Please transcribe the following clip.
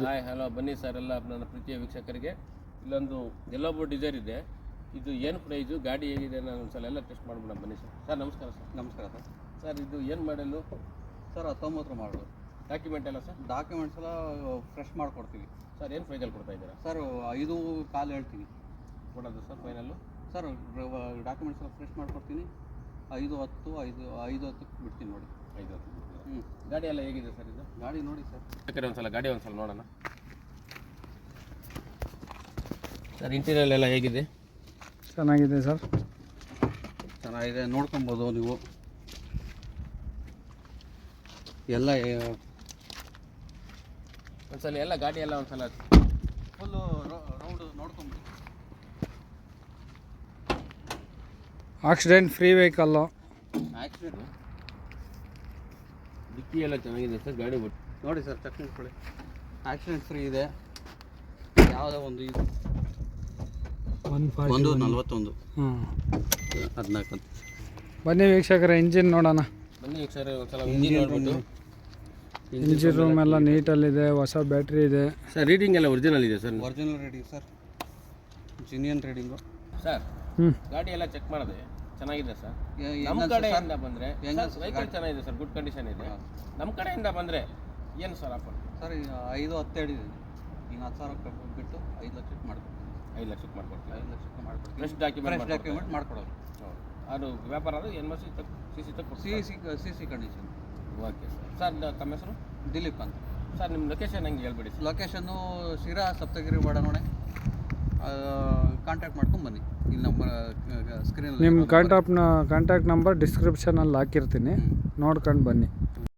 Hi hello ಬನ್ನಿ sir ಎಲ್ಲ ನನ್ನ ಪ್ರೀತಿಯ ವೀಕ್ಷಕರಿಗೆ ಇಲ್ಲೊಂದು ಎಲ್ಲೋ ಬೋರ್ಡ್ ಡಿಸೈರ್ ಇದೆ. ಇದು ಏನು ಪ್ರೈಸು, ಗಾಡಿ ಹೇಗಿದೆ, ನಾನು ಒಂದ್ಸಲ ಎಲ್ಲ ಟೆಸ್ಟ್ ಮಾಡ್ಬಿಡೋಣ ಬನ್ನಿ ಸರ್. ಸರ್ ನಮಸ್ಕಾರ ಸರ್. ನಮಸ್ಕಾರ ಸರ್. ಸರ್ ಇದು ಏನು ಮಾಡಲು ಸರ್ 19 ಮಾಡಲು. ಡಾಕ್ಯುಮೆಂಟ್ ಎಲ್ಲ ಸರ್? ಡಾಕ್ಯುಮೆಂಟ್ಸ್ ಎಲ್ಲ ಫ್ರೆಶ್ ಮಾಡಿಕೊಡ್ತೀವಿ ಸರ್. ಏನು ಪ್ರೈಸಲ್ಲಿ ಕೊಡ್ತಾ ಇದ್ದೀರಾ ಸರ್? 5 ಕಾಲು ಹೇಳ್ತೀನಿ ಕೊಡೋದು ಸರ್ ಫೈನಲ್ಲು. ಸರ್ ಡಾಕ್ಯುಮೆಂಟ್ಸ್ ಎಲ್ಲ ಫ್ರೆಶ್ ಮಾಡಿಕೊಡ್ತೀನಿ. 5-10 ಬಿಡ್ತೀನಿ ನೋಡಿ. 5-10 ಗಾಡಿ ಎಲ್ಲ ಹೇಗಿದೆ ಸರ್? ಇದು ಗಾಡಿ ನೋಡಿ ಸರ್. ಬೇಕಾದ್ರೆ ಒಂದ್ಸಲ ಗಾಡಿ ಒಂದ್ಸಲ ನೋಡೋಣ ಸರ್. ಇಂಟೀರಿಯರ್ ಎಲ್ಲ ಹೇಗಿದೆ? ಚೆನ್ನಾಗಿದೆ ಸರ್, ಚೆನ್ನಾಗಿದೆ, ನೋಡ್ಕೊಬೋದು ನೀವು ಎಲ್ಲ. ಒಂದ್ಸಲ ಎಲ್ಲ ಗಾಡಿ ಎಲ್ಲ ಒಂದ್ಸಲ ಫುಲ್ಲು ರೌಂಡ್ ನೋಡ್ಕೊಂಬೋದು. Accident free vehicle. ಆಕ್ಸಿಡೆಂಟ್ ಡಿಕ್ಕಿ ಎಲ್ಲ ಚೆನ್ನಾಗಿದೆ ಸರ್. ಗಾಡಿ ಬಿಟ್ಟು ನೋಡಿ ಸರ್, ಚೆಕ್ ಮಾಡ್ಕೊಳ್ಳಿ. ಆಕ್ಸಿಡೆಂಟ್ ಫ್ರೀ ಇದೆ. ಯಾವುದೋ ಒಂದು ಇದು 141 14 ಬನ್ನಿ ವೀಕ್ಷಕರ, ಇಂಜಿನ್ ನೋಡೋಣ. ಬನ್ನಿ ಸರ್ ಒಂದ್ಸಲ ಇಂಜಿನ್ ನೋಡ್ಬಿಟ್ಟು. ಇಂಜಿನ್ ರೂಮ್ ಎಲ್ಲ ನೀಟಲ್ಲಿದೆ, ಹೊಸ ಬ್ಯಾಟ್ರಿ ಇದೆ ಸರ್. ರೀಡಿಂಗ್ ಎಲ್ಲ ಒರಿಜಿನಲ್ ಇದೆ sir? Original reading sir, ಜಿನಿಯನ್ reading sir. ಗಾಡಿ ಎಲ್ಲ ಚೆಕ್ ಮಾಡಿದೆ, ಚೆನ್ನಾಗಿದೆ ಸರ್. ನಮ್ಮ ಹೆಂಗನ್ಸುತ್ತೆ ಕಡೆಯಿಂದ ಬಂದರೆ ವೆಹಿಕಲ್ ಚೆನ್ನಾಗಿದೆ ಸರ್, ಗುಡ್ ಕಂಡೀಷನ್ ಇದೆ. ನಮ್ಮ ಕಡೆಯಿಂದ ಬಂದರೆ ಏನು ಸರ್ ಆಫರ್? ಸರ್ 5-10 ಹೇಳಿದ್ದೀನಿ. ಈಗ 10,000 ಬಿಟ್ಟು 5 ಲಕ್ಷಕ್ಕೆ ಮಾಡ್ಕೊಡ್ತೀನಿ. 5 ಲಕ್ಷಕ್ಕೆ ಮಾಡ್ಕೊಡ್ತೀವಿ. 5 ಲಕ್ಷಕ್ಕೆ ಮಾಡ್ಕೊಡ್ತೀನಿ. ಫ್ರೆಶ್ ಡಾಕ್ಯುಮೆಂಟ್ ಮಾಡ್ಕೊಡೋದು. ಅದು ವ್ಯಾಪಾರ ಅದು NMC CC ತಪ್ಪು C condition. Okay sir. Sir ತಮ್ಮ ಹೆಸರು? ದಿಲೀಪ್ ಅಂತ ಸರ್. ನಿಮ್ಮ ಲೊಕೇಶನ್ ಹೆಂಗೆ ಹೇಳ್ಬಿಡಿ ಸರ್. ಲೊಕೇಶನ್ನು ಶಿರಾ ಸಪ್ತಗಿರಿ ಬಾಡನೋಣೆ. ಕಾಂಟ್ಯಾಕ್ಟ್ ಮಾಡ್ಕೊಂಡು ಬನ್ನಿ. ಇಲ್ಲಿ ನಂಬರ್ ಸ್ಕ್ರೀನಲ್ಲಿ ನಿಮ್ಮ ಕಾಂಟ್ಯಾಕ್ಟ್ ನಂಬರ್ ಡಿಸ್ಕ್ರಿಪ್ಷನಲ್ಲಿ ಹಾಕಿರ್ತೀನಿ, ನೋಡ್ಕೊಂಡು ಬನ್ನಿ.